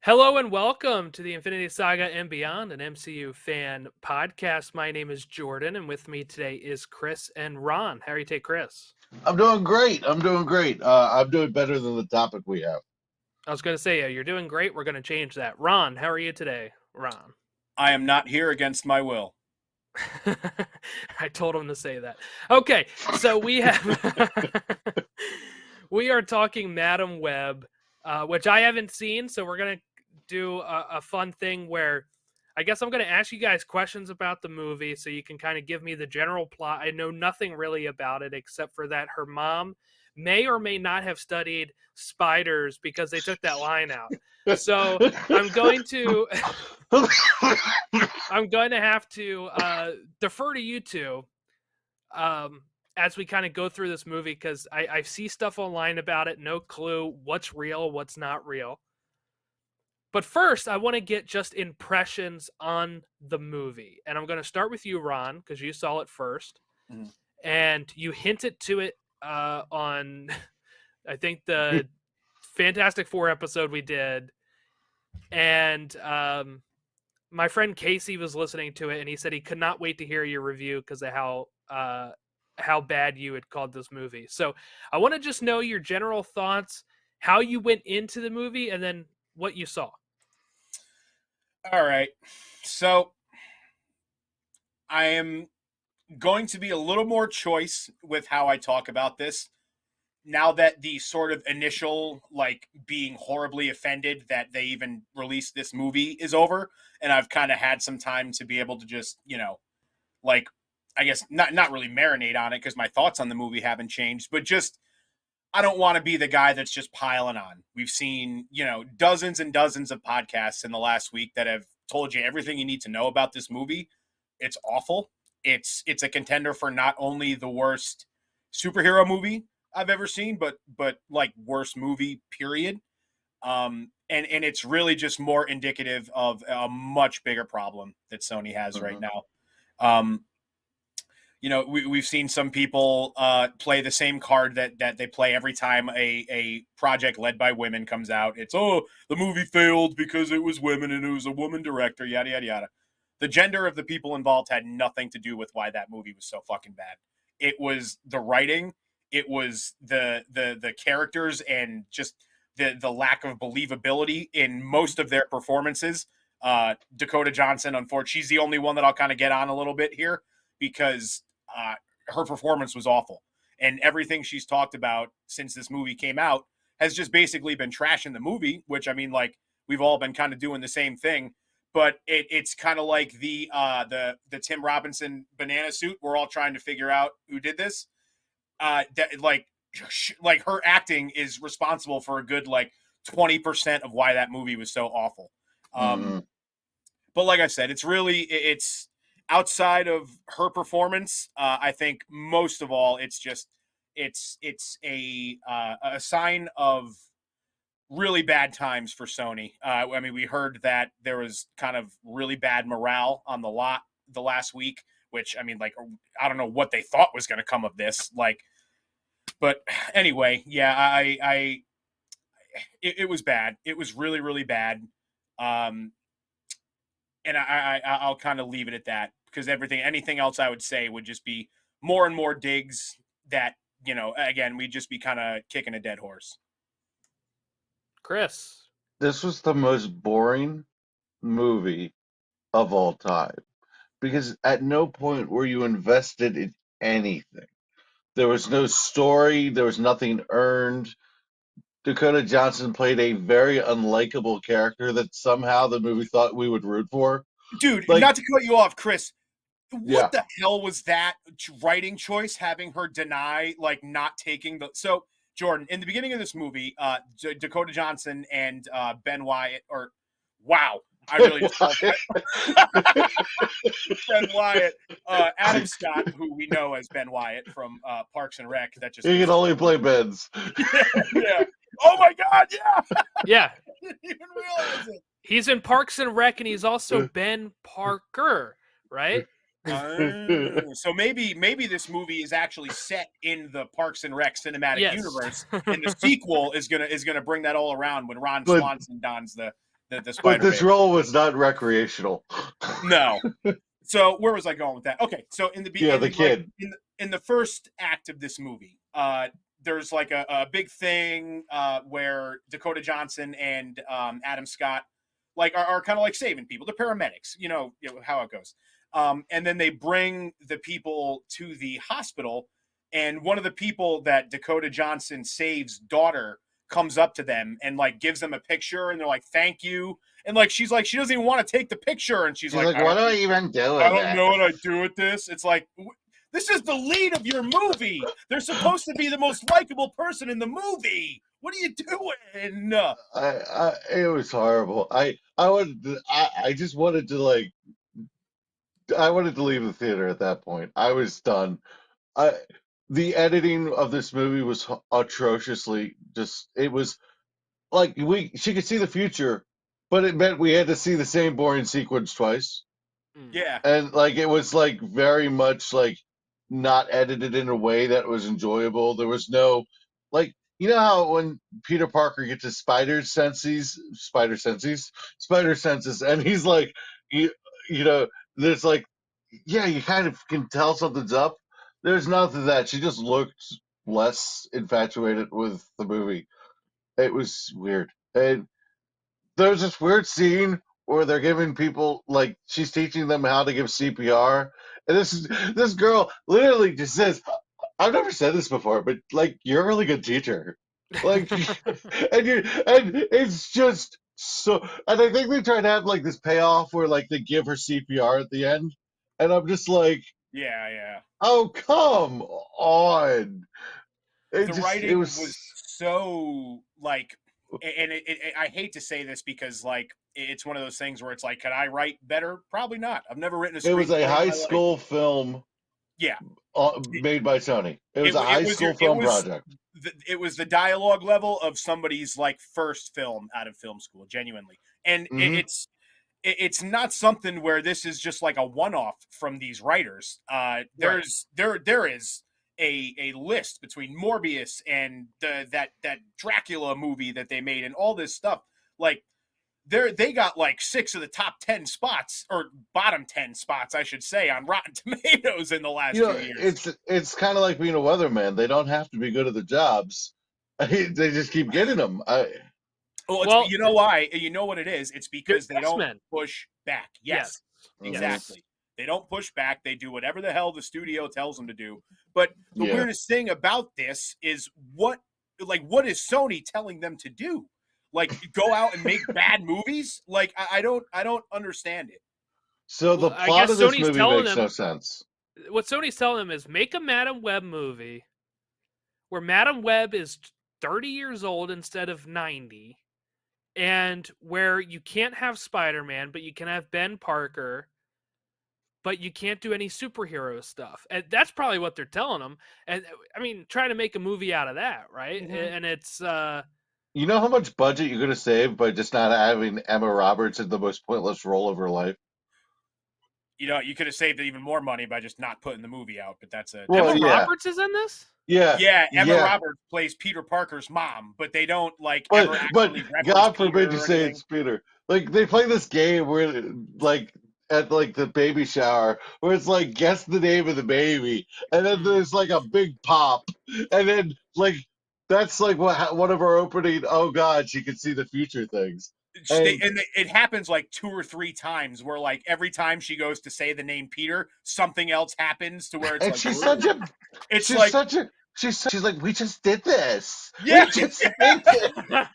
Hello and welcome to the Infinity Saga and Beyond, an MCU fan podcast. My name is Jordan, and with me today is Chris and Ron. How are you today, Chris? I'm doing great. I'm doing great. I'm doing better than the topic we have. I was going to say, yeah, you're doing great. We're going to change that. Ron, how are you today? Ron. I am not here against my will. I told him to say that. Okay, so we are talking Madam Web, which I haven't seen. So we're gonna do a fun thing where I guess I'm gonna ask you guys questions about the movie, so you can kind of give me the general plot. I know nothing really about it except for that her mom may or may not have studied spiders because they took that line out. So I'm going to have to defer to you two as we kind of go through this movie because I see stuff online about it, no clue what's real, what's not real. But first, I want to get just impressions on the movie. And I'm going to start with you, Ron, because you saw it first. Mhm. And you hinted to it on, I think, the Fantastic Four episode we did. And my friend Casey was listening to it, and he said he could not wait to hear your review because of how bad you had called this movie. So I want to just know your general thoughts, how you went into the movie, and then what you saw. All right. So I am going to be a little more choice with how I talk about this. Now that the sort of initial, like, being horribly offended that they even released this movie is over, and I've kind of had some time to be able to just, like, I guess not really marinate on it because my thoughts on the movie haven't changed, but just I don't want to be the guy that's just piling on. We've seen, dozens and dozens of podcasts in the last week that have told you everything you need to know about this movie. It's awful. It's a contender for not only the worst superhero movie I've ever seen, but like worst movie, period. And it's really just more indicative of a much bigger problem that Sony has right now. We've seen some people play the same card that they play every time a project led by women comes out. It's, the movie failed because it was women and it was a woman director, yada, yada, yada. The gender of the people involved had nothing to do with why that movie was so fucking bad. It was the writing. It was the characters and just the lack of believability in most of their performances. Dakota Johnson, unfortunately, she's the only one that I'll kind of get on a little bit here because her performance was awful. And everything she's talked about since this movie came out has just basically been trashing the movie, which, I mean, like, we've all been kind of doing the same thing. But it's kind of like the Tim Robinson banana suit. We're all trying to figure out who did this. Like her acting is responsible for a good, like, 20% of why that movie was so awful. But like I said, it's outside of her performance. I think most of all, it's a sign of really bad times for Sony. I mean, we heard that there was kind of really bad morale on the lot the last week, which, I mean, like, I don't know what they thought was going to come of this. Like, but anyway, yeah, it was bad. It was really, really bad. And I'll kind of leave it at that because anything else I would say would just be more and more digs that, again, we'd just be kind of kicking a dead horse. Chris. This was the most boring movie of all time because at no point were you invested in anything. There was no story, there was nothing earned. Dakota Johnson played a very unlikable character that somehow the movie thought we would root for. Dude, Like, not to cut you off, Chris, yeah, what the hell was that writing choice, having her deny, like, not taking the... So, Jordan, in the beginning of this movie, Dakota Johnson and Ben Wyatt, or, wow, I really just called Ben Wyatt, Adam Scott, who we know as Ben Wyatt from Parks and Rec. That just he can only play Ben's. yeah. Oh my God, yeah. Yeah. Didn't even realize it. He's in Parks and Rec, and he's also Ben Parker, right? So maybe this movie is actually set in the Parks and Rec cinematic universe, and the sequel is gonna bring that all around when Ron Swanson dons the the But Spider this Baby. role was not recreational. No. So where was I going with that? Okay, so in the Yeah, the beginning, like kid. in the first act of this movie, there's like a big thing where Dakota Johnson and Adam Scott like are kind of like saving people. They're paramedics, you know how it goes. And then they bring the people to the hospital, and one of the people that Dakota Johnson saves daughter comes up to them and like gives them a picture, and they're like, "Thank you." And like she's like she doesn't even want to take the picture, and she's She's like, like, what do I even do I with don't know it? what I do with this. It's like this is the lead of your movie. They're supposed to be the most likable person in the movie. What are you doing? It was horrible. I just wanted to like, I wanted to leave the theater at that point. I was done. I, the editing of this movie was atrociously just. It was like she could see the future, but it meant we had to see the same boring sequence twice. Mm. Yeah, And like it was like very much like not edited in a way that was enjoyable. There was no like you know how when Peter Parker gets his spider senses, and he's like you know there's like yeah you kind of can tell something's up. There's nothing that she just looked less infatuated with the movie. It was weird. And there's this weird scene where they're giving people like she's teaching them how to give CPR, and this girl literally just says, "I've never said this before, but like you're a really good teacher." Like, and it's just so. And I think they try to have like this payoff where like they give her CPR at the end, and I'm just like, yeah. "Oh come on!" The It writing was was so like, and I hate to say this because like it's one of those things where it's like, can I write better? Probably not. I've never written a it was a screenplay in high my life. school film Yeah, it, made by Sony. It was it, a it high was your school film project. it was the dialogue level of somebody's like first film out of film school, genuinely, and Hmm. it's not something where this is just like a one-off from these writers. Right. There is a list between Morbius and that Dracula movie that they made and all this stuff. Like they got like 6 of the top 10 spots or bottom 10 spots, I should say, on Rotten Tomatoes in the last You few know, years. it's kind of like being a weatherman. They don't have to be good at the jobs. They just keep getting them. Well, it's Well, you know why? You know what it is? It's they're because they yes don't men. push back. Yes. Yes, Mhm. Yes. exactly. They don't push back. They do whatever the hell the studio tells them to do. But the Yeah. weirdest thing about this is what is Sony telling them to do? Like go out and make bad movies? Like I don't understand it. So the Well, I plot guess of this Sony's movie telling makes no them sense. what Sony's telling them is make a Madam Web movie where Madam Web is 30 years old instead of 90, and where you can't have Spider-Man, but you can have Ben Parker, but you can't do any superhero stuff. And that's probably what they're telling them. And I mean, trying to make a movie out of that, right? Mm-hmm. And it's You know how much budget you're gonna save by just not having Emma Roberts in the most pointless role of her life? You know, you could have saved even more money by just not putting the movie out, but that's a Well, Emma different. yeah, Roberts is in this? yeah, Yeah, Emma yeah. Roberts plays Peter Parker's mom, but they don't like ever But actually reference God Peter forbid you or say anything. it's Peter. Like they play this game where like at like the baby shower where it's like guess the name of the baby, and then Mm. there's like a big pop, and then like that's like one of our opening. Oh God, she can see the future things, and It happens like 2 or 3 times where like every time she goes to say the name Peter, something else happens to where it's and like, "Ugh." It's she's like, such a she's like we just did this. yeah, We just did this. yeah.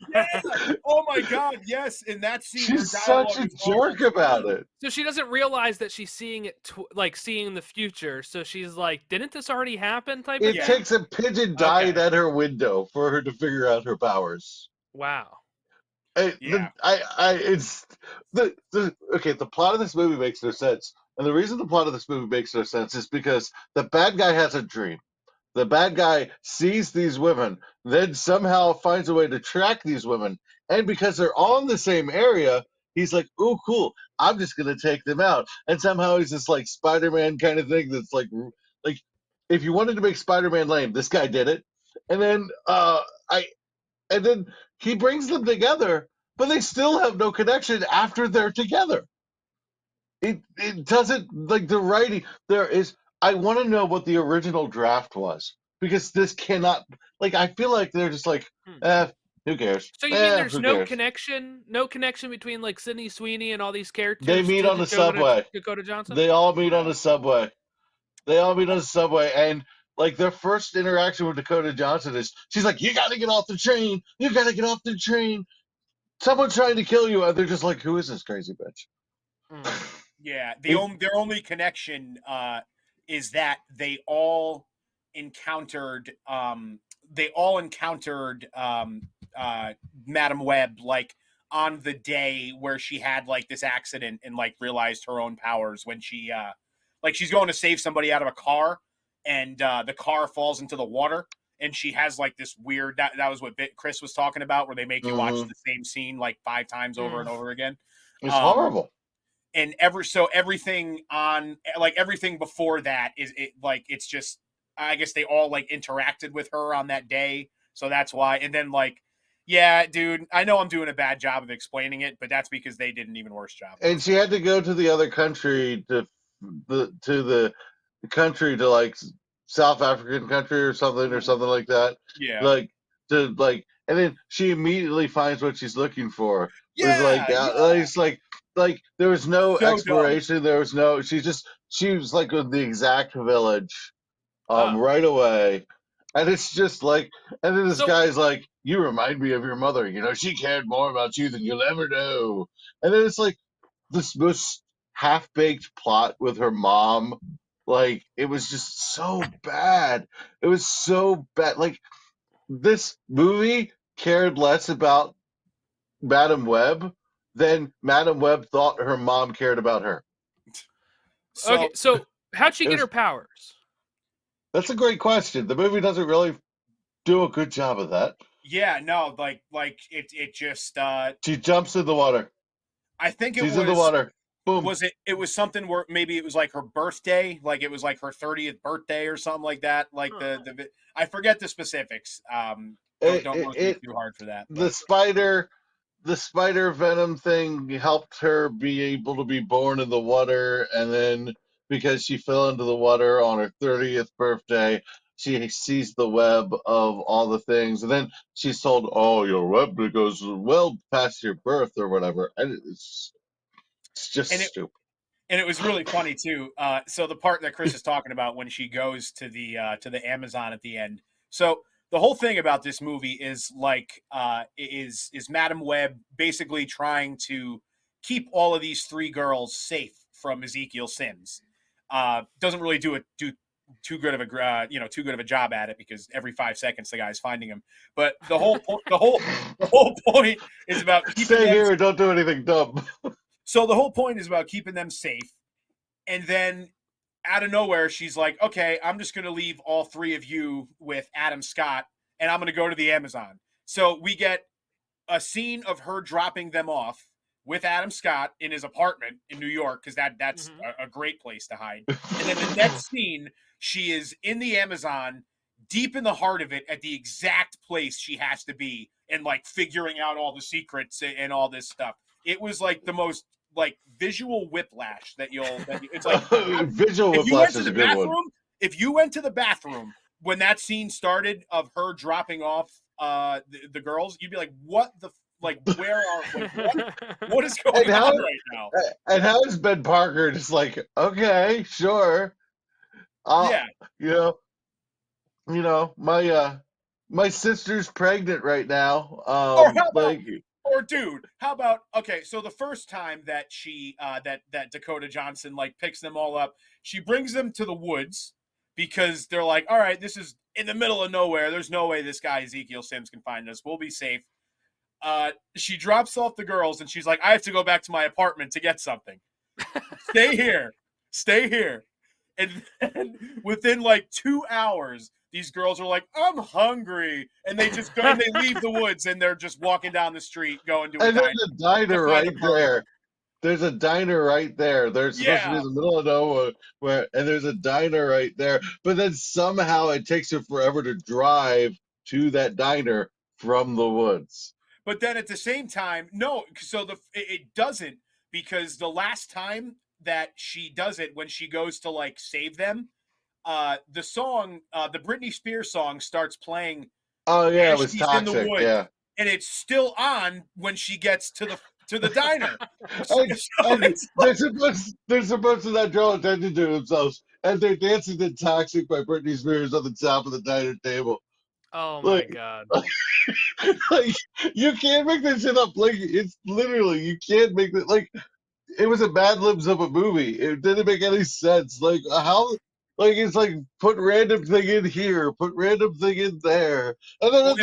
Oh my god, yes. In that scene, her She's such dialogue a is awful jerk about too. it. So she doesn't realize that she's seeing it, like seeing the future. So she's like, "Didn't this already happen?" Type of It Yeah. thing. takes a pigeon dying Okay. at her window for her to figure out her powers. Wow. Yeah. It's okay. The plot of this movie makes no sense, and the reason the plot of this movie makes no sense is because the bad guy has a dream. The bad guy sees these women, then somehow finds a way to track these women, and because they're all in the same area, he's like, "Ooh, cool! I'm just gonna take them out." And somehow he's this like Spider-Man kind of thing that's like if you wanted to make Spider-Man lame, this guy did it. And then I and then he brings them together, but they still have no connection after they're together. It doesn't, like, the writing there is. I want to know what the original draft was, because this cannot, like, I feel like they're just like, Hmm. who cares? So you mean there's Who no cares? connection, between like Sydney Sweeney and all these They characters meet to on the subway. Dakota Johnson? They all meet on No. the subway. They all meet on the subway, and like their first interaction with Dakota Johnson is, she's like, "You got to get off the train. You got to get off the train. Someone's trying to kill you." And they're just like, "Who is this crazy bitch?" Mm. Yeah, It- their only connection is that they all encountered Madam Web, like, on the day where she had like this accident and like realized her own powers when she like she's going to save somebody out of a car, and the car falls into the water, and she has like this weird, that was what Chris was talking about, where they make you watch Mhm. the same scene like 5 times over and Mm. over again. It's Um, horrible. and everything on, like, everything before that is it, like, it's just, I guess they all like interacted with her on that day, so that's why. And then, like, yeah, dude, I know I'm doing a bad job of explaining it, but that's because they did an even worse job of And she had to go to the other country, to the country, to like South African country or explaining. something like that. Yeah, Like, to like, and then she immediately finds what she's looking for. It was yeah, yeah, it's like there was no so dumb. exploration. There was no. She was like with the exact village, Oh, right away, and it's just like, and then this so guy's like, "You remind me of your mother. You know, she cared more about you than you'll ever know." And then it's like this most half baked plot with her mom. Like, it was just so bad. It was so bad. Like, this movie cared less about Madam Web than Madam Web thought her mom cared about her. okay, So so how'd she It get her was powers? That's a great question. The movie doesn't really do a good job of that. yeah, no, like it just She jumps in the water. I think it She's in the water. Boom. it was something where maybe it was like her birthday, like it was like her 30th birthday or something like that, like Huh. the I forget the specifics. It, Don't it, roast me it too hard for that, the but spider venom thing helped her be able to be born in the water, and then because she fell into the water on her 30th birthday, she sees the web of all the things, and then she's told, "Oh, your web goes well past your birth," or whatever, and it's just and it stupid. and it was really funny too. So the part that Chris is talking about when she goes to the Amazon at the end. So the whole thing about this movie is like is Madam Web basically trying to keep all of these three girls safe from Ezekiel Sims. Doesn't really do too good of a too good of a job at it, because every 5 seconds the guy's finding him. But the whole point is about keeping Stay them. here and don't do anything dumb. So the whole point is about keeping them safe, and then out of nowhere, she's like, okay, I'm just going to leave all three of you with Adam Scott, and I'm going to go to the Amazon. So we get a scene of her dropping them off with Adam Scott in his apartment in New York, because that's Mhm. a great place to hide. And then the next scene, she is in the Amazon, deep in the heart of it, at the exact place she has to be, and like figuring out all the secrets and all this stuff. It was like the most like visual whiplash it's like, Visual if you whiplash went to is a the good one. bathroom, if you went to the bathroom when that scene started of her dropping off the girls, you'd be like, what the like, where are like what is And going how on right now? and how is Ben Parker just like, okay, sure, Yeah. I'll, my sister's pregnant right now. Or how about, Like, or dude, how about, okay, so the first time that she that Dakota Johnson like picks them all up, she brings them to the woods because they're like, all right, this is in the middle of nowhere. There's no way this guy Ezekiel Sims can find us. We'll be safe. She drops off the girls and she's like, I have to go back to my apartment to get something. Stay here. Stay here. And then within like 2 hours, these girls are like, I'm hungry. And they just go and they leave the woods and they're just walking down the street going to a and diner there's a to diner find a right burger. there. There's a diner right there. They're supposed to be Yeah. in the middle of nowhere, and there's a diner right there. But then somehow it takes her forever to drive to that diner from the woods. But then at the same time, no. So it doesn't, because the last time that she does it, when she goes to like save them, the song, the Britney Spears song, starts playing Oh yeah, it as was she's in the toxic. woods, Yeah. and it's still on when she gets to the diner. So, And, so and it's they're supposed to not draw attention to themselves, and they're dancing to "Toxic" by Britney Spears on the top of the diner table. Oh my Like, god. like you can't make this shit up. Like it's literally you can't make it. Like it was a Mad Libs of a movie. It didn't make any sense. Like how? Like it's like put random thing in here, put random thing in there, and then well, at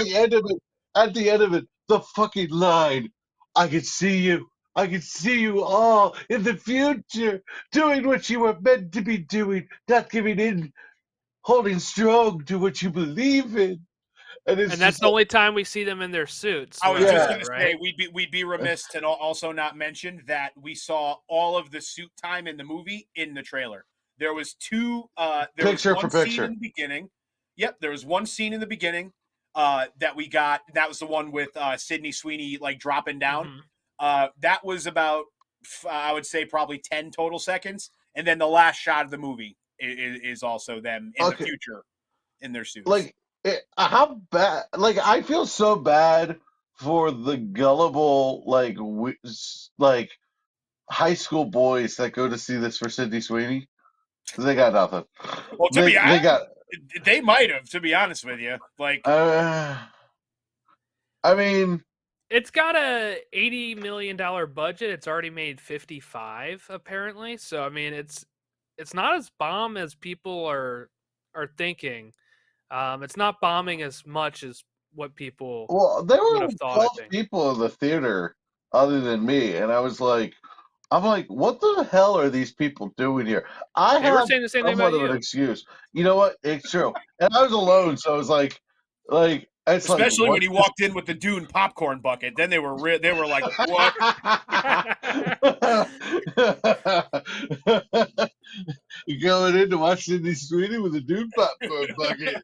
the end of it, the fucking line. I can see you. I can see you all in the future doing what you were meant to be doing, not giving in, holding strong to what you believe in. And it's And that's just the like, only time we see them in their suits I was throughout just yeah, that, gonna right? say we'd be remiss to also not mention that we saw all of the suit time in the movie in the trailer. There was there was picture for one scene in picture. the beginning. Yep, there was one scene in the beginning that we got. That was the one with Sydney Sweeney like dropping down. Mhm. That was about I would say probably 10 total seconds, and then the last shot of the movie is also them in the Okay, future in their suits. like how bad? Like I feel so bad for the gullible, like high school boys that go to see this for Sydney Sweeney. They got nothing. Well, to be They got. they might have, to be honest with you, like. Uh, I mean, It's got a $80 million budget. It's already made 55 apparently. So I mean, it's not as bomb as people are thinking. It's not bombing as much as what people well, there would were have thought. I 12 think people in the theater other than me, and I was like, I'm like, what the hell are these people doing here? I they were have saying the same thing somewhat about of an you. excuse. You know what? It's true. And I was alone, so I was like, it's like, Especially what when he is walked in with the Dune popcorn bucket, then they were like, "What?" You going in to watch Sydney Sweeney with a dude popcorn bucket?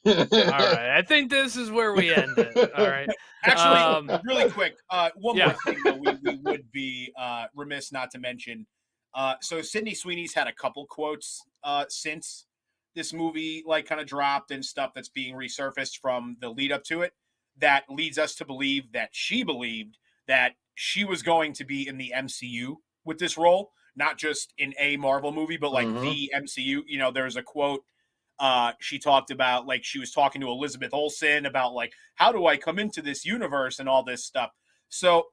All right, I think this is where we end it. All right, Actually, really quick, one more yeah. thing though, we would be remiss not to mention. So Sydney Sweeney's had a couple quotes since this movie like kind of dropped and stuff that's being resurfaced from the lead up to it that leads us to believe that she believed that she was going to be in the MCU with this role, not just in a Marvel movie, but like Hmm. the MCU. You know, there's a quote she talked about, like she was talking to Elizabeth Olsen about like how do I come into this universe and all this stuff. So,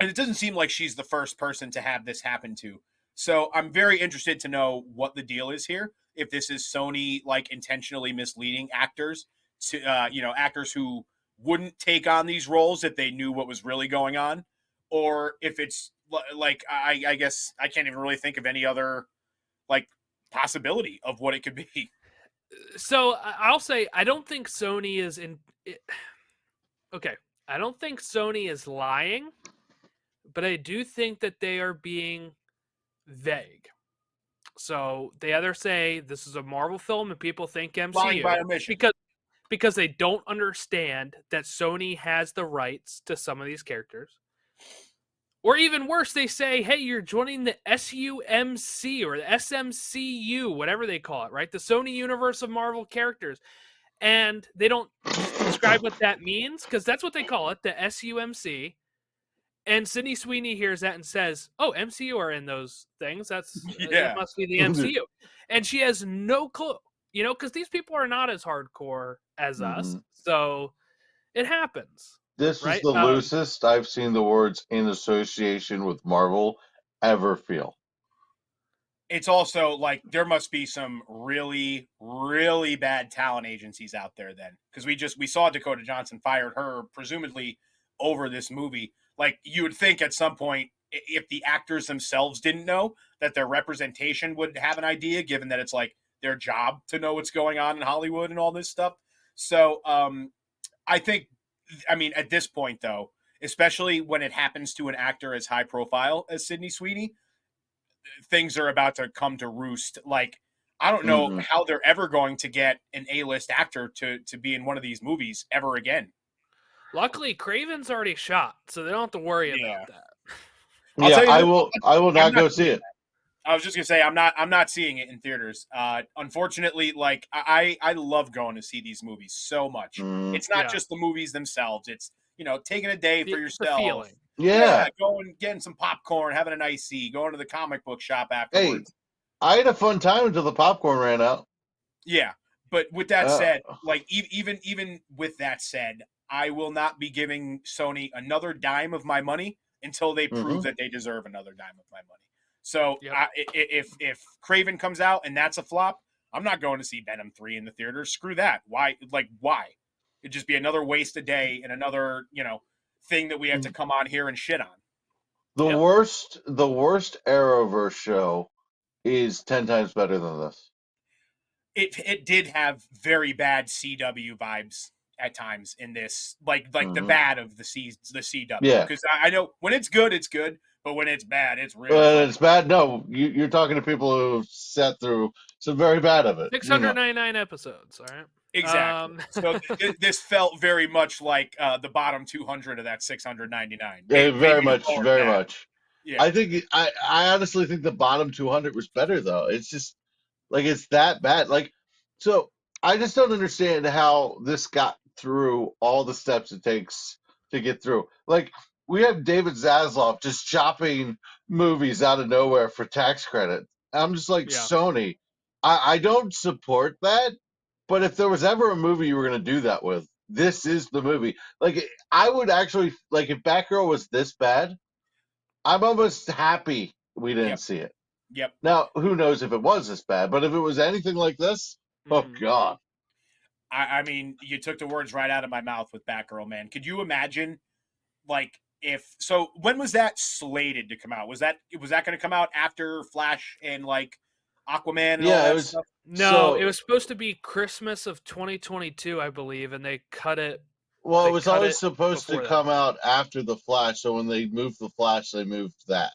and it doesn't seem like she's the first person to have this happen to. So I'm very interested to know what the deal is here. If this is Sony like intentionally misleading actors to actors who wouldn't take on these roles if they knew what was really going on, or if it's like I guess I can't even really think of any other like possibility of what it could be. So I'll say I don't think Sony is in. Okay, I don't think Sony is lying, but I do think that they are being vague. So they either say this is a Marvel film and people think Lying by MCU omission. because they don't understand that Sony has the rights to some of these characters. Or even worse, they say, hey, you're joining the SUMC or the SMCU, whatever they call it, right? The Sony universe of Marvel characters. And they don't describe what that means because that's what they call it, the SUMC. And Sydney Sweeney hears that and says, "Oh, MCU are in those things. That's it Yeah. must be the MCU." And she has no clue, because these people are not as hardcore as us. Hmm. So it happens, This is right? the loosest I've seen the words in association with Marvel ever feel. It's also like there must be some really, really bad talent agencies out there then. Because we saw Dakota Johnson fired her presumably over this movie. Like you would think at some point, if the actors themselves didn't know, that their representation would have an idea, given that it's like their job to know what's going on in Hollywood and all this stuff. So I think, I mean, at this point though, especially when it happens to an actor as high profile as Sydney Sweeney, things are about to come to roost. Like, I don't know Hmm. how they're ever going to get an A-list actor to be in one of these movies ever again. Luckily, Craven's already shot, so they don't have to worry Yeah. about that. I'll Yeah, tell you I this, will. I will I'm not not go see seeing it. I was just gonna say I'm not seeing it in theaters. Unfortunately, like I love going to see these movies so much. Mm, It's not Yeah. just the movies themselves. It's taking a day for The yourself. feeling. Yeah, yeah. going getting some popcorn, having an icy, going to the comic book shop Hey, afterwards. I had a fun time until the popcorn ran out. Yeah, but with that Uh, said, like even with that said, I will not be giving Sony another dime of my money until they prove mhm. that they deserve another dime of my money. So Yep. if Craven comes out and that's a flop, I'm not going to see Venom 3 in the theater. Screw that. Why? Like why? It'd just be another waste of day and another thing that we have to come on here and shit on. Yep. The worst Arrowverse show is 10 times better than this. It did have very bad CW vibes at times in this, like the Mhm. bad of the CW. Yeah. Because I know when it's good, but when it's bad, it's real fucking. It's bad. No, you're talking to people who've sat through some very bad of it. 699 episodes. All right. Exactly. So this felt very much like the bottom 200 of that 699. Very Maybe much, lower than very that. much. Yeah. I think I honestly think the bottom 200 was better though. It's just like it's that bad. Like so, I just don't understand how this got through all the steps it takes to get through. Like we have David Zaslav just chopping movies out of nowhere for tax credit. I'm just like Yeah. Sony. I don't support that, but if there was ever a movie you were going to do that with, this is the movie. Like I would actually like if Batgirl was this bad, I'm almost happy we didn't Yep. see it. Yep. Now, who knows if it was this bad, but if it was anything like this, oh Mhm. god. I mean, you took the words right out of my mouth with Batgirl, man. Could you imagine, like, if so? When was that slated to come out? Was that going to come out after Flash and like Aquaman and all Yeah, it that was stuff? No, it so was supposed to be Christmas of 2022, I believe, and they cut it. well, it They was cut always it supposed to before that. come out after the Flash, so when they moved the Flash, they moved that.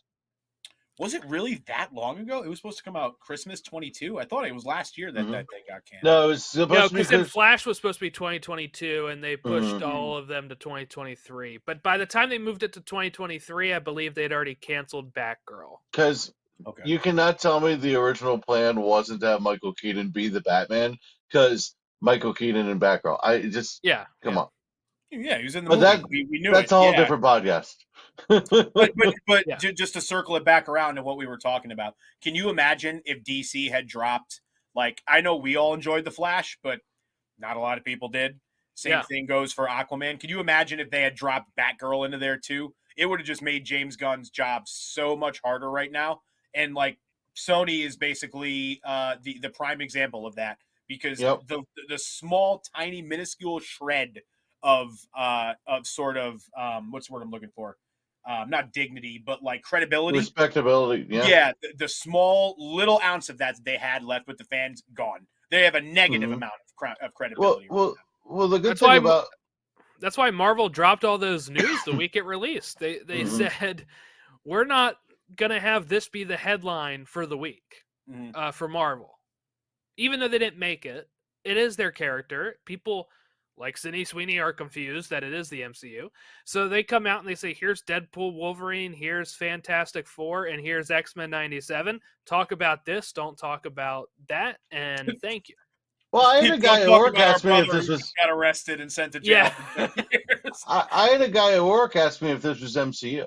Was it really that long ago? It was supposed to come out Christmas 22. I thought it was last year that Hmm. that they got canceled. No, it was No, supposed to be because then because Flash was supposed to be 2022, and they pushed mm-hmm. all of them to 2023. But by the time they moved it to 2023, I believe they'd already canceled Batgirl. Okay. You cannot tell me the original plan wasn't to have Michael Keaton be the Batman because Michael Keaton and Batgirl. I just Yeah, come yeah, on, Yeah, he was in the but movie. We knew that's it. a whole Yeah. different podcast. But yeah. just to circle it back around to what we were talking about, can you imagine if DC had dropped, like, I know we all enjoyed the Flash, but not a lot of people did. Same Yeah. thing goes for Aquaman. Can you imagine if they had dropped Batgirl into there too? It would have just made James Gunn's job so much harder right now. And like Sony is basically the prime example of that because Yep. the small, tiny, minuscule shred of sort of what's the word I'm looking for? Not dignity, but like credibility. Respectability, yeah. Yeah, the small little ounce of that they had left with the fans gone. They have a negative Hmm. amount of Well, credibility. well, well. The good That's thing why. about That's why Marvel dropped all those news the week it released. They mhm. said we're not gonna have this be the headline for the week Mm-hmm. for Marvel, even though they didn't make it. It is their character. People like Sydney Sweeney are confused that it is the MCU. So they come out and they say, here's Deadpool, Wolverine, here's Fantastic Four, and here's X-Men 97. Talk about this, don't talk about that, and thank you. Well, I had a guy Don't at talk work about our ask me if brother this who just was. got arrested and sent to jail Yeah. for 30 years. I had a guy at work ask me if this was MCU.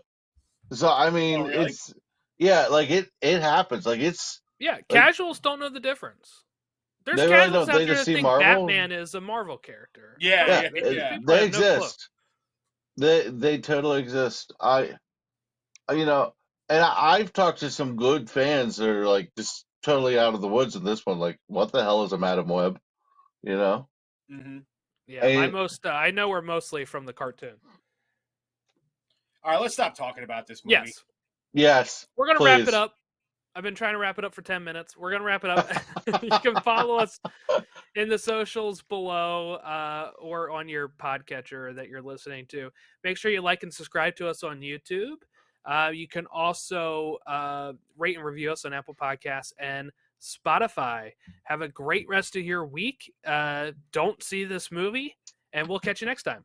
So I Oh, mean, really? it's yeah, like it happens. Like it's Yeah, like casuals don't know the difference. There's they really casuals don't. out They there just that see think Marvel. Batman is a Marvel character. Yeah, Trust Yeah, yeah, me, these yeah. people they have no clue. exist. They totally exist. You know, and I've talked to some good fans that are like just totally out of the woods in this one. Like, what the hell is a Madam Web? You know, Mm-hmm. Yeah, my and most I know we're mostly from the cartoon. All right, let's stop talking about this movie. Yes, yes, we're gonna wrap it please. up. I've been trying to wrap it up for 10 minutes. We're gonna wrap it up. You can follow us in the socials below or on your podcatcher that you're listening to. Make sure you like and subscribe to us on YouTube. You can also rate and review us on Apple Podcasts and Spotify. Have a great rest of your week. Don't see this movie, and we'll catch you next time.